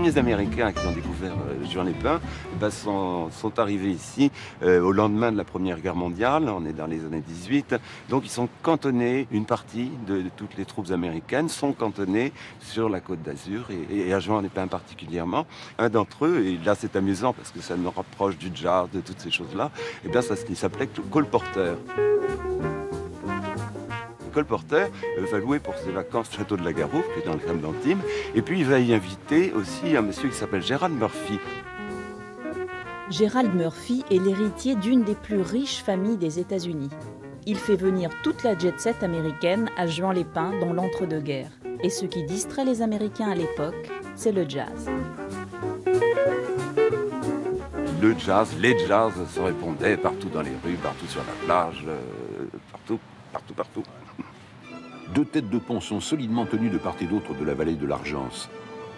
premiers Américains qui ont découvert Juan Lépin sont arrivés ici au lendemain de la Première Guerre mondiale, on est dans les années 18, donc ils sont cantonnés, une partie de toutes les troupes américaines sont cantonnées sur la Côte d'Azur et à Juan Lépin particulièrement. Un d'entre eux, et là c'est amusant parce que ça nous rapproche du jazz, de toutes ces choses-là, et bien ça s'appelait Cole Porter. Cole Porter va louer pour ses vacances le château de la Garouffe, qui est dans le Crème d'Antibes, et puis il va y inviter aussi un monsieur qui s'appelle Gerald Murphy. Gerald Murphy est l'héritier d'une des plus riches familles des États-Unis. Il fait venir toute la jet-set américaine à Juan Lépin dans l'entre-deux-guerres. Et ce qui distrait les Américains à l'époque, c'est le jazz. Le jazz, les jazz se répondaient partout dans les rues, partout sur la plage, partout. Deux têtes de pont sont solidement tenues de part et d'autre de la vallée de l'Argence.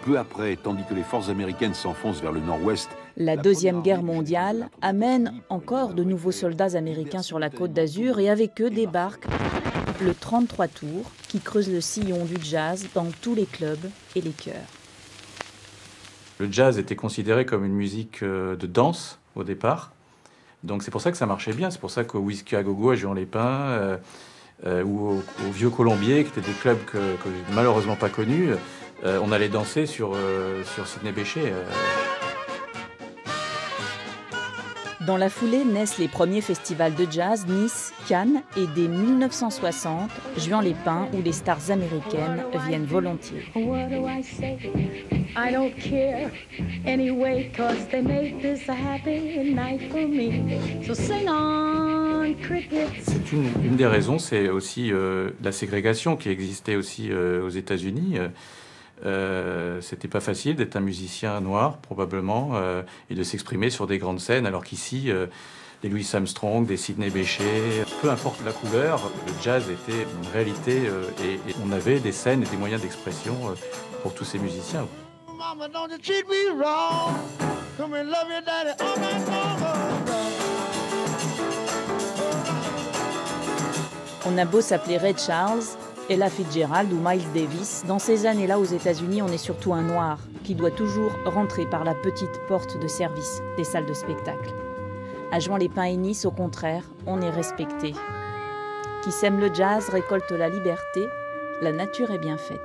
Peu après, tandis que les forces américaines s'enfoncent vers le nord-ouest, la Deuxième Guerre mondiale amène encore de nouveaux soldats américains sur la Côte d'Azur et avec eux débarque le 33 tours qui creuse le sillon du jazz dans tous les clubs et les chœurs. Le jazz était considéré comme une musique de danse au départ, donc c'est pour ça que ça marchait bien. C'est pour ça qu'au Whisky à Gogo, à Juan Lépin, ou au Vieux Colombier, qui étaient des clubs que malheureusement pas connus, on allait danser sur Sidney Bechet. Dans la foulée naissent les premiers festivals de jazz, Nice, Cannes, et dès 1960, Juan Lépin, où les stars américaines viennent volontiers. C'est une des raisons, c'est aussi la ségrégation qui existait aussi aux États-Unis. C'était pas facile d'être un musicien noir, probablement, et de s'exprimer sur des grandes scènes, alors qu'ici, des Louis Armstrong, des Sidney Bechet, peu importe la couleur, le jazz était une réalité et on avait des scènes et des moyens d'expression pour tous ces musiciens. On a beau s'appeler Ray Charles, Ella Fitzgerald ou Miles Davis, dans ces années-là aux États-Unis, on est surtout un noir qui doit toujours rentrer par la petite porte de service des salles de spectacle. À Juan Lépin et Nice, au contraire, on est respecté. Qui sème le jazz récolte la liberté, la nature est bien faite.